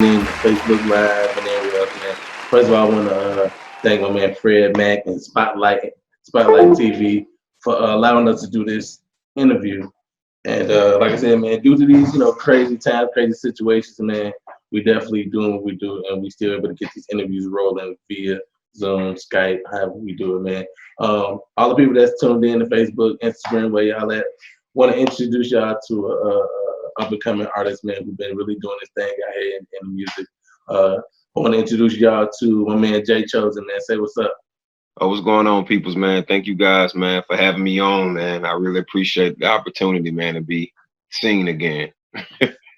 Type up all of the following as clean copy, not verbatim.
in Facebook Live and everywhere else, man. First of all, I want to thank my man Fred Mack and Spotlight TV for allowing us to do this interview. And like I said, man, due to these crazy times, crazy situations, man, we definitely doing what we do, and we still able to get these interviews rolling via Zoom, Skype, however we do it, man. All the people that's tuned in to Facebook, Instagram, where y'all at, want to introduce y'all to up and coming artist, man, who've been really doing this thing out here in the music. I want to introduce y'all to my man Jay Chosen, man. Say what's up. Oh, what's going on, peoples, man? Thank you guys, man, for having me on, man. I really appreciate the opportunity, man, to be seen again.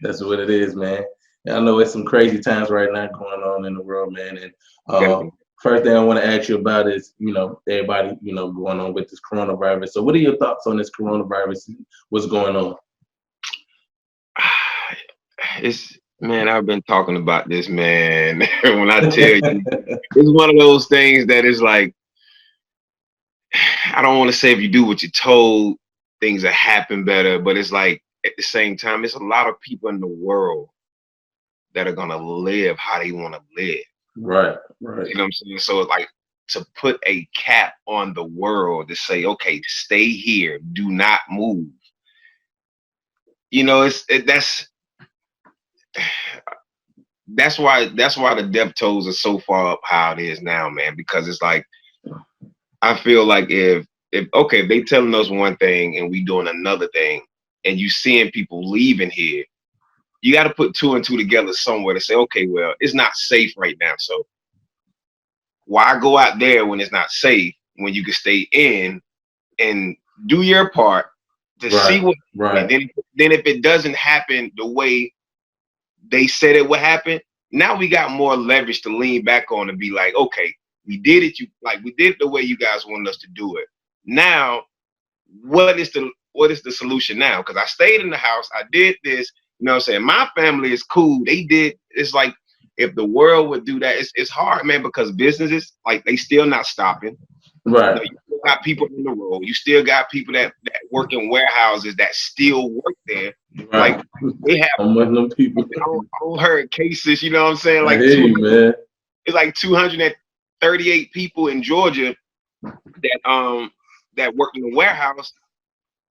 That's what it is, man. And I know it's some crazy times right now going on in the world, man. And uh, Definitely. first thing I want to ask you about is, everybody, going on with this coronavirus. So, what are your thoughts on this coronavirus? And what's going on? It's man, I've been talking about this, man. When I tell you, it's one of those things that is like, I don't want to say if you do what you're told, things will happen better, but it's like at the same time, it's a lot of people in the world that are gonna live how they want to live. Right, right, You know what I'm saying? So it's like to put a cap on the world to say, okay, stay here, do not move. That's why the death tolls are so far up how it is now, man. Because it's like I feel like if they telling us one thing and we doing another thing, and you seeing people leaving here, you got to put two and two together somewhere to say, okay, well, it's not safe right now, so why go out there when it's not safe when you can stay in and do your part to see right, what right, and then if it doesn't happen the way they said it would happen, now we got more leverage to lean back on and be like, okay, we did it the way you guys wanted us to do it. Now, what is the solution now? Because I stayed in the house, I did this, what I'm saying? My family is cool. They did it's like if the world would do that, it's hard, man, because businesses, like they still not stopping. right, You still got people on the road. You still got people that work in warehouses that still work there. Like right. they have I'm one of them people. unheard cases. You know what I'm saying? I Like hear you, man. it's like 238 people in Georgia that worked in the warehouse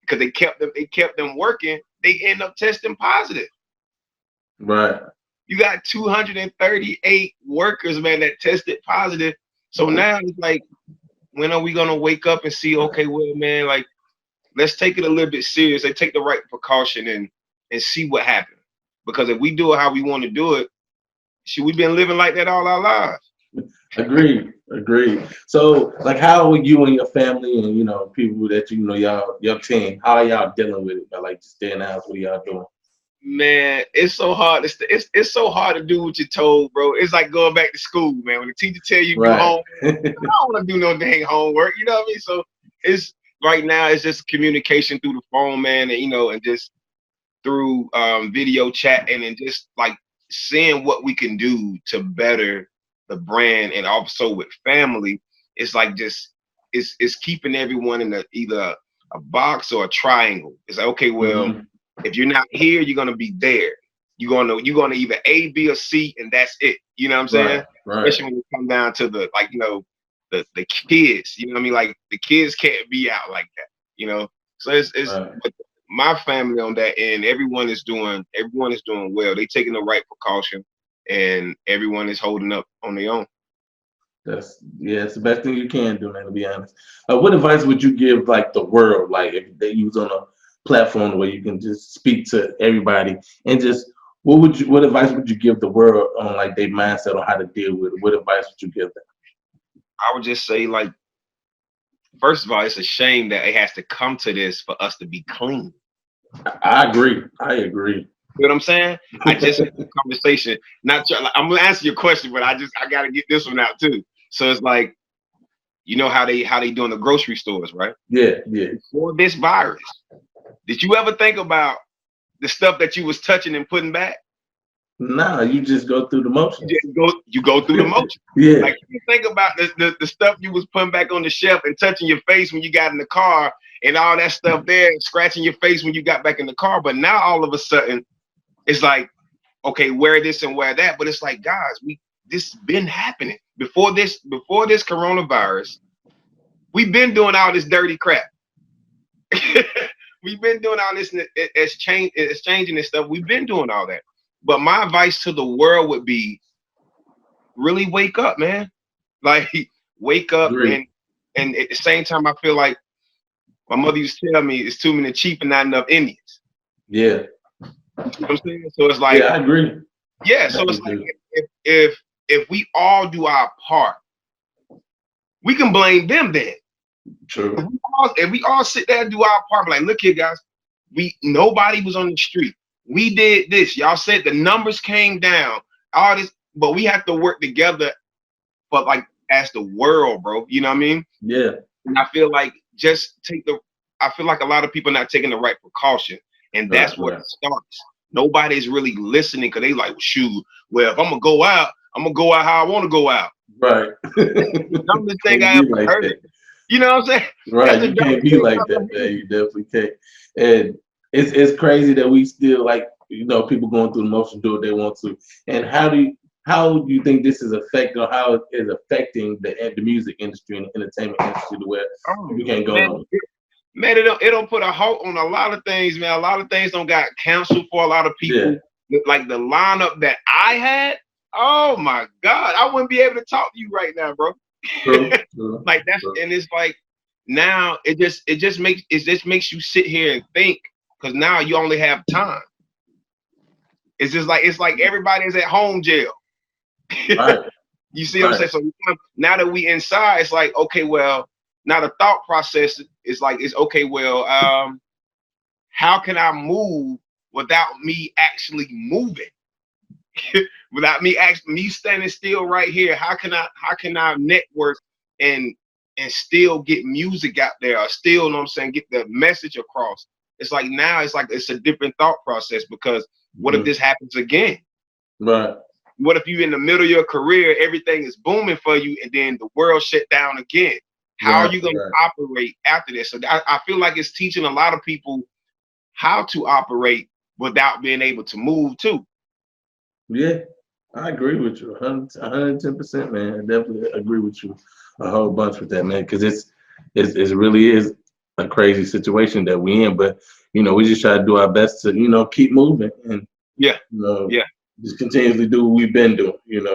because they kept them working. They end up testing positive. Right. You got 238 workers, man, that tested positive. So now it's like, when are we gonna wake up and see? Okay, well, man, like let's take it a little bit serious. They take the right precaution and see what happens. Because if we do it how we want to do it, should we been living like that all our lives? Agreed. Agreed. So, like, how are you and your family and people that y'all your team? How are y'all dealing with it? Like, just staying in the house. What are y'all doing? Man, it's so hard. It's so hard to do what you're told, bro. It's like going back to school, man. When the teacher tell you do Right. homework, I don't want to do no dang homework. You know what I mean? So it's right now. It's just communication through the phone, man, and just through video chat and just like seeing what we can do to better the brand and also with family. It's like just it's keeping everyone in either a box or a triangle. It's like, okay, well, hmm if you're not here, you're gonna be there. You're gonna either A, B, or C, and that's it. You know what I'm Right. saying? Right. Especially when it come down to the kids. You know what I mean? Like the kids can't be out like that. So it's Right. but my family on that end, everyone is doing well. They taking the right precaution, and everyone is holding up on their own. It's the best thing you can do, man. To be honest, what advice would you give like the world, like if they use on a platform where you can just speak to everybody and just what advice would you give the world on like their mindset on how to deal with it? What advice would you give them? I would just say, like, first of all, it's a shame that it has to come to this for us to be clean. I agree. I agree. You know what I'm saying? I just had this conversation. Like, I'm gonna answer your question, but I gotta get this one out too. So it's like, how they doing the grocery stores, right? Yeah, yeah. Before this virus, did you ever think about the stuff that you was touching and putting back? Nah, you just go through the You motions. just go through the motion. Yeah, Like you think about the stuff you was putting back on the shelf and touching your face when you got in the car and all that stuff there, scratching your face when you got back in the car. But now all of a sudden, it's like, okay, wear this and wear that. But it's like, guys, this been happening before this coronavirus. We've been doing all this dirty crap. We've been doing all this exchanging this stuff. We've been doing all that. But my advice to the world would be really wake up, man. Like wake up Great. and at the same time I feel like my mother used to tell me it's too many cheap and not enough Indians. Yeah. You see what I'm saying? So it's Yeah, like, I agree. yeah, so it's Definitely like do. if we all do our part, we can blame them then. If True. we all sit there and do our part, like, look here, guys, nobody was on the street. We did this. Y'all said the numbers came down, all this, but we have to work together for like as the world, bro. You know what I mean? Yeah. And I feel like I feel like a lot of people not taking the right precaution, and Right. that's where Right. it starts. Nobody's really listening because they like, well, shoot, well, if I'm gonna go out, I'm gonna go out how I want to go out. Right. Dumbest thing Can't I be ever like heard. that. You know what I'm saying? That's Right. the You can't dumbest be thing like I ever that, man. heard. You definitely can't. And it's crazy that we still like, people going through the motion do what they want to. And how do you think this is affecting, or how it is affecting the music industry and the entertainment industry to where Oh you can't go man, no? man, it don't put a halt on a lot of things, man. A lot of things don't got canceled for a lot of Yeah. people. Like the lineup that I had, oh my God, I wouldn't be able to talk to you right now, bro. True. True. Like that's True. and it's like now it just makes you sit here and think because now you only have time. It's like everybody is at home jail. Right. You see what I'm Right. saying? So now that we inside, it's like, okay, well, now the thought process is like, it's okay, well, how can I move without me actually moving? Without me standing still right here, how can I network and still get music out there or still, you know what I'm saying, get the message across? It's like now it's a different thought process because what if Mhm. this happens again? Right. What if you in the middle of your career, everything is booming for you, and then the world shut down again? How are Right. you going Right. to operate after this? So I feel like it's teaching a lot of people how to operate without being able to move too. Yeah. I agree with you 110%, man. I definitely agree with you a whole bunch with that, man, because it really is a crazy situation that we in, but we just try to do our best to keep moving and Yeah, you know yeah, just continuously do what we've been doing,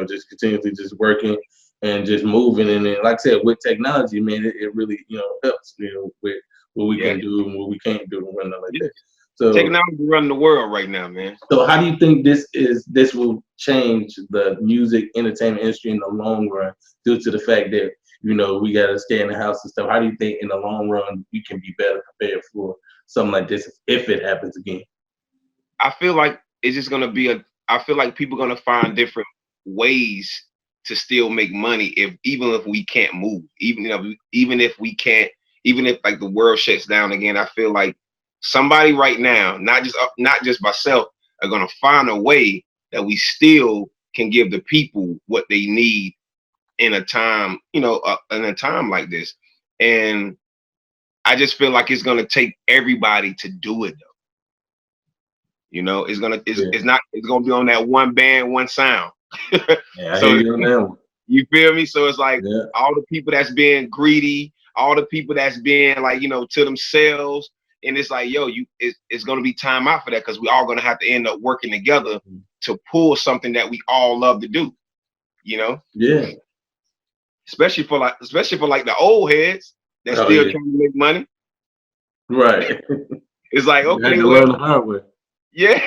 just continuously just working and just moving, and then like I said, with technology, man, it really helps, with what we yeah, can do and what we can't do and whatnot like yeah. that. So Technology running the world right now, man. so how do you think this will change the music entertainment industry in the long run due to the fact that we gotta stay in the house and stuff? How do you think in the long run we can be better prepared for something like this if it happens again? I feel like it's just gonna be a. I feel like people gonna find different ways to still make money even if we can't move, even if we can't, even if like the world shuts down again. I feel like somebody right now, not just myself, are gonna find a way that we still can give the people what they need in a time like this. And I just feel like it's gonna take everybody to do it. It's gonna Yeah, it's gonna be on that one band, one sound. yeah, I hear So you on that one. you feel me? So it's like Yeah, all the people that's being greedy, all the people that's being like, to themselves. And it's like, yo, it's gonna be time out for that because we all gonna have to end up working together to pull something that we all love to do, you know, yeah. especially for like the old heads that Oh still yeah, trying to make money. right. It's like, You had okay, to well, learn the hard way. yeah,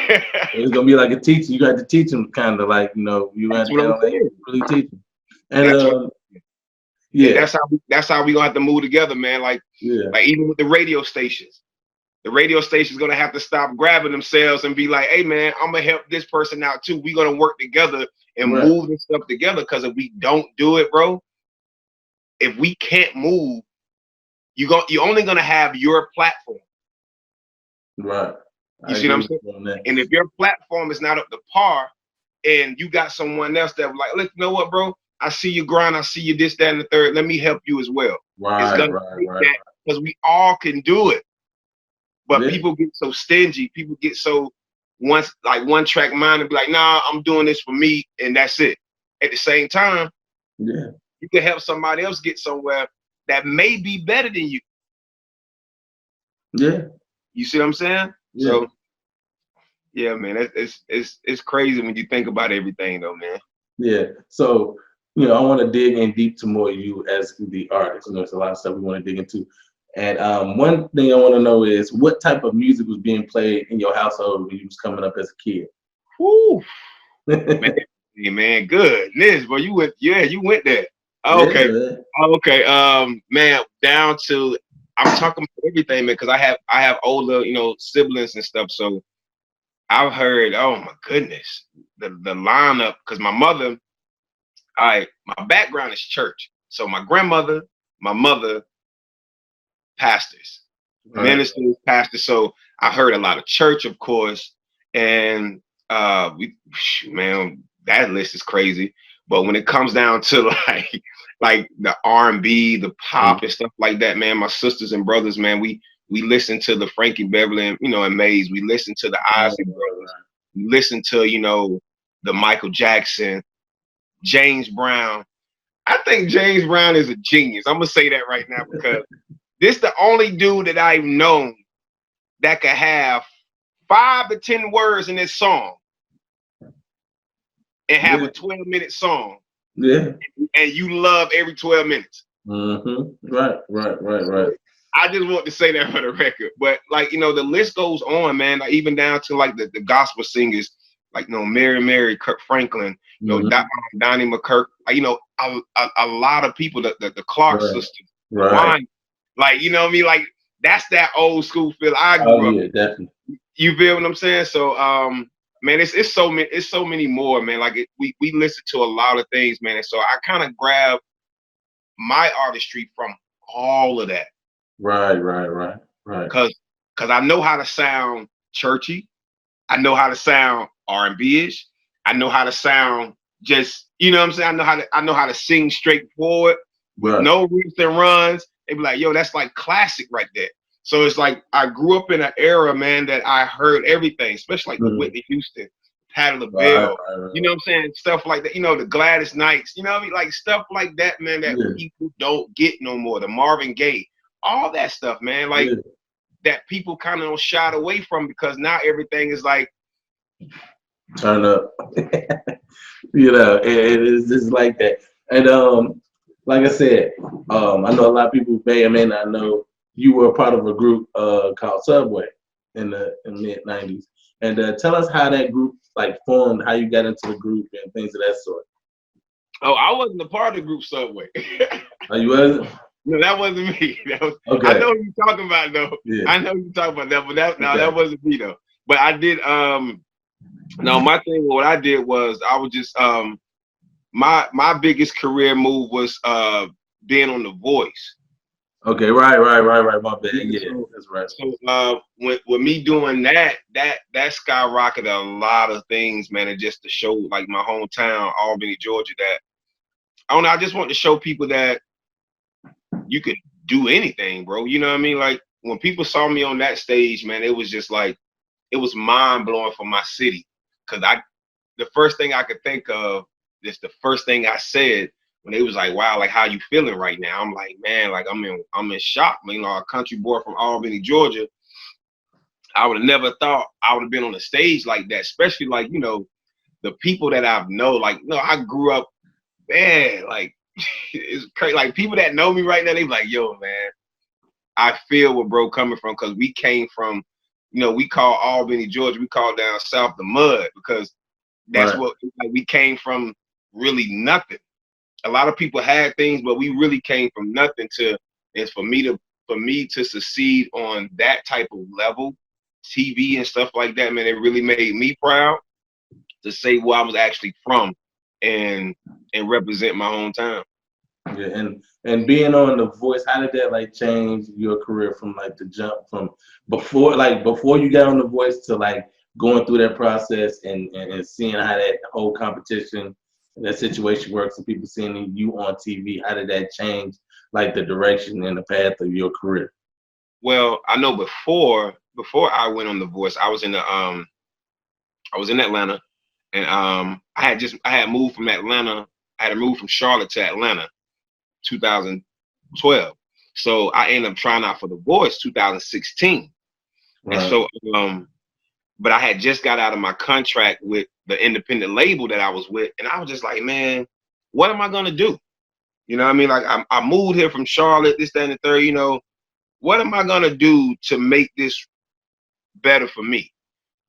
It's gonna be like a teacher. You got to teach them kind of like you got that's to what kind I'm of like saying. really teach them. And That's what and yeah, that's how we gonna have to move together, man. yeah, Like even with the radio stations. The radio station's gonna have to stop grabbing themselves and be like, hey man, I'm gonna help this person out too. We're gonna work together and right, move this stuff together. Cause if we don't do it, bro, if we can't move, you're only gonna have your platform. right. You I see what agree I'm with saying? you on that. And if your platform is not up to par and you got someone else that like, look, you know what, bro? I see you grind, I see you this, that, and the third. Let me help you as well. It's Right, gonna right, take right. that because we all can do it. But Yeah, people get so stingy. People get so one track mind and be like, nah, I'm doing this for me and that's it. At the same time, Yeah. you can help somebody else get somewhere that may be better than you. Yeah. You see what I'm saying? Yeah. So yeah, man, it's crazy when you think about everything though, man. Yeah. So, I want to dig in deep to more you as the artist. There's a lot of stuff we want to dig into. And one thing I want to know is what type of music was being played in your household when you was coming up as a kid? Woo, man, hey, man, goodness, but you went there. Yeah, Okay, man. okay, man, down to I'm talking about everything, man, because I have older, siblings and stuff. So I've heard, oh my goodness, the lineup. Because my mother, my background is church. So my grandmother, my mother, pastors, Right. ministers, pastors. So I heard a lot of church, of course, and man, that list is crazy. But when it comes down to like the R&B, the Mm. pop and stuff like that, man, my sisters and brothers, man, we listen to the Frankie Beverly, and Mays. We listen to the Right, Isley right, Brothers. We listen to the Michael Jackson, James Brown. I think James Brown is a genius. I'm gonna say that right now because this the only dude that I've known that could have 5 to 10 words in this song and have yeah, a 12-minute song, yeah. and you love every 12 minutes. Right, right, right, right. I just want to say that for the record. But the list goes on, man. Like, even down to like the gospel singers, like Mary, Kirk Franklin, Hmm. Donnie McKirk, a lot of people, the Clark Right, sisters, the right. Wine, what I mean? Like that's that old school feel I Oh grew up. yeah, definitely. You feel what I'm saying? So man, it's so many more, man. Like we listen to a lot of things, man. And so I kind of grab my artistry from all of that. Right, right, right, right. Cause I know how to sound churchy. I know how to sound R&B-ish. I know how to sound just, what I'm saying? I know how to sing straightforward with Right. no riffs and runs. They be like, yo, that's like classic right there. So it's like I grew up in an era, man, that I heard everything, especially like the Mhm. Whitney Houston, Patti Right, LaBelle, right, right, you know right. what I'm saying? Stuff like that, the Gladys Knights, you know what I mean? Like stuff like that, man, that Yeah, people don't get no more. The Marvin Gaye, all that stuff, man. Like yeah. that people kind of shied away from because now everything is like, Turn up. It is just like that. And like I said, I know a lot of people may or may not know you were a part of a group called Subway in the mid '90s. And tell us how that group like formed, how you got into the group and things of that sort. oh, I wasn't a part of the group Subway. Are you wasn't? No, that wasn't me. I Okay. know what you're talking about though. Yeah. I know you're talking about that, but that Okay. wasn't me though. But I did no, my thing, what I did was I was just my biggest career move was being on The Voice. Okay. Right. Right. Right. Right. My bad. Yeah, Yeah. so That's right. with me doing that skyrocketed a lot of things, man, and just to show like my hometown, Albany, Georgia, that I don't know, I just want to show people that you could do anything, bro. You know what I mean? Like when people saw me on that stage, man, it was just like it was mind blowing for my city. Cause the first thing I could think of is the first thing I said when they was like, "Wow, like how you feeling right now?" I'm like, man, like I'm in shock. A country boy from Albany, Georgia. I would have never thought I would have been on a stage like that, especially like the people that I've know. Like, I grew up, man. Like it's crazy. Like people that know me right now, they be like, "Yo, man, I feel where bro coming from," because we came from, we call Albany, Georgia, we call down south the mud because that's Right. what like, we came from really nothing. A lot of people had things, but we really came from nothing to and for me to succeed on that type of level, TV and stuff like that, man, it really made me proud to say where I was actually from and represent my hometown. Yeah, and being on The Voice, how did that like change your career from like the jump from before you got on The Voice to like going through that process and seeing how that whole competition and that situation works and people seeing you on TV, how did that change like the direction and the path of your career? Well, I know before I went on The Voice, I was in the I was in Atlanta, and I had moved from Atlanta. I had moved from Charlotte to Atlanta, 2012. So I ended up trying out for The Voice 2016, and Right. so but I had just got out of my contract with the independent label that I was with, and I was just like, man, what am I gonna do? You know what I mean? Like I moved here from Charlotte, this, that, and the third. You know, what am I gonna do to make this better for me?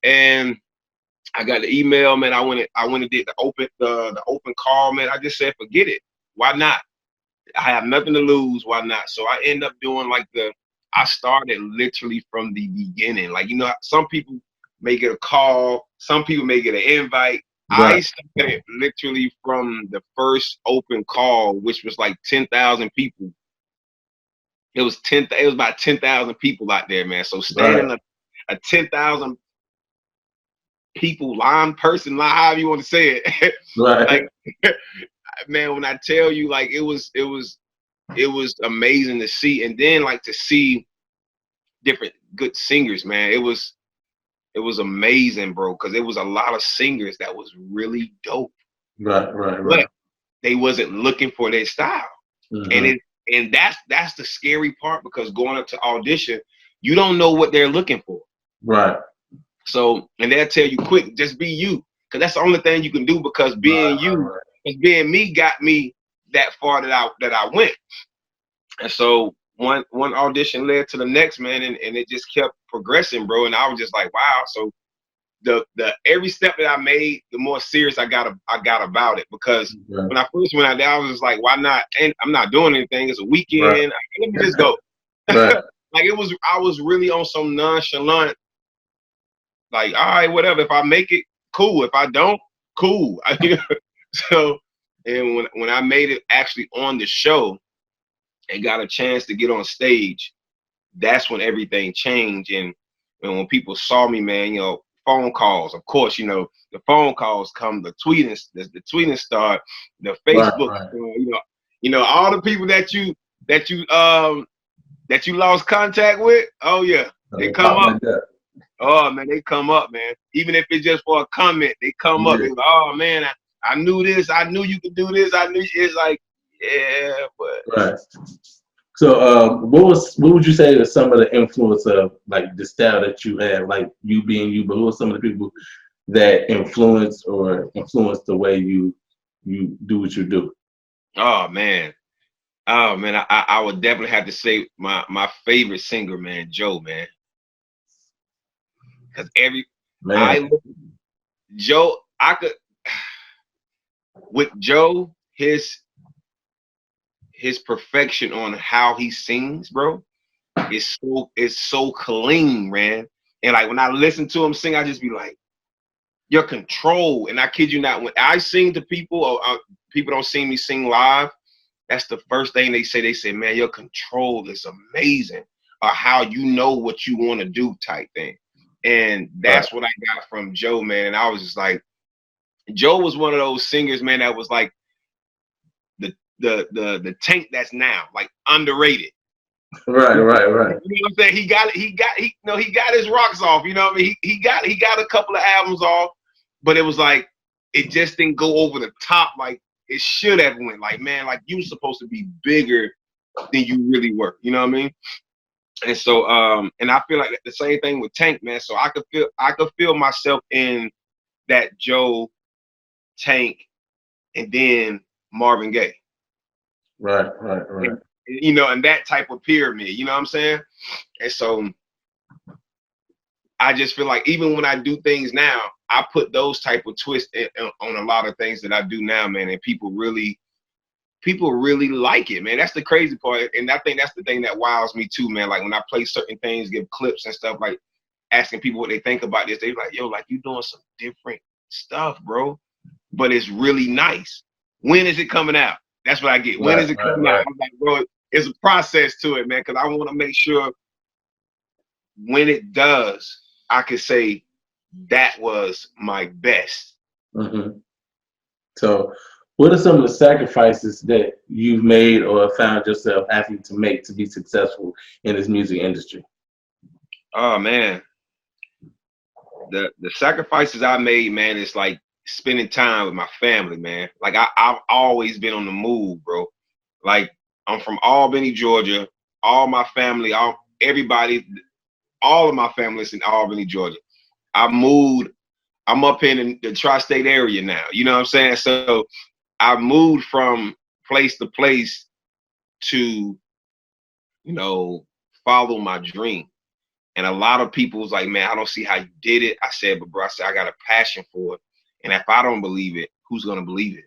And I got the email, man. I went and did the open call, man. I just said, forget it. Why not? I have nothing to lose. Why not? So I end up doing like I started literally from the beginning. Like, you know, some people may get a call, some people may get an invite. I Right. started literally from the first open call, which was like 10,000 people. It was about 10,000 people out there, man. So Right. standing a 10,000 people line person, line, however you want to say it. Right. Like, man, when I tell you, like, it was amazing to see, and then like to see different good singers, man. It was amazing, bro, because there was a lot of singers that was really dope, Right. Right. but Right. they wasn't looking for their style, and Mm-hmm. that's the scary part, because going up to audition, you don't know what they're looking for. Right. So, and they'll tell you quick, just be you, because that's the only thing you can do. Because Right. being Right. you, Right. because being me got me that far that I went. And so one audition led to the next, man, and it just kept progressing, bro. And I was just like, wow. So the every step that I made, the more serious I got about it. Because Right. when I first went out there, I was just like, why not? And I'm not doing anything. It's a Right. weekend. Let me just go. Right. Like I was really on some nonchalant, like, all right, whatever. If I make it, cool. If I don't, cool. So, and when I made it actually on the show and got a chance to get on stage, that's when everything changed. And when people saw me, man, you know, phone calls, of course, you know, the phone calls come, the tweeting start, the Right. Facebook, Right. all the people that you um that you lost contact with. Oh yeah, So they they come pop up. back up. Oh man, they come up, man. Even if it's just for a comment, they come up. Yeah. They like, oh man, I knew this. I knew you could do this. I knew. It's like, yeah, but Right. So, what would you say is some of the influence of like the style that you have, like you being you, but who are some of the people that influence the way you do what you do? oh man, I would definitely have to say my favorite singer, man, Joe, man, because Man. I look Joe, I could with Joe, his perfection on how he sings, bro, is so clean, man. And like when I listen to him sing, I just be like, your control. And I kid you not, when I sing to people, or people don't see me sing live, that's the first thing they say. They say, man, your control is amazing, or how you know what you want to do type thing. And Right. that's what I got from Joe, man. And I was just like, Joe was one of those singers, man, that was like the Tank that's now like underrated. Right. You Right. Right. know what I'm saying? He got his rocks off. You know what I mean? He got a couple of albums off, but it was like it just didn't go over the top like it should have went. Like, man, like you were supposed to be bigger than you really were. You know what I mean? And so and I feel like the same thing with Tank, man. So I could feel myself in that Joe, Tank, and then Marvin Gaye. Right. Right. Right. And, and that type of pyramid, you know what I'm saying? And so I just feel like even when I do things now, I put those type of twists on a lot of things that I do now, man, and people really like it, man. That's the crazy part, and I think that's the thing that wows me too, man. Like when I play certain things, give clips and stuff, like asking people what they think about this, they like, yo, like you doing some different stuff, bro, but it's really nice. When is it coming out? That's what I get. When Right. is it Right. coming out? Right. I'm like, bro, it's a process to it, man, because I want to make sure when it does, I could say that was my best. Hmm. So, what are some of the sacrifices that you've made or found yourself having to make to be successful in this music industry? Oh man, the sacrifices I made, man, is like spending time with my family, man. Like I've always been on the move, bro. Like I'm from Albany, Georgia. All my family, everybody, all of my family's in Albany, Georgia. I moved. I'm up in the tri-state area now. You know what I'm saying? So I moved from place to place to, you know, follow my dream. And a lot of people was like, man, I don't see how you did it. I said, but bro, I said, I got a passion for it. And if I don't believe it, who's gonna believe it?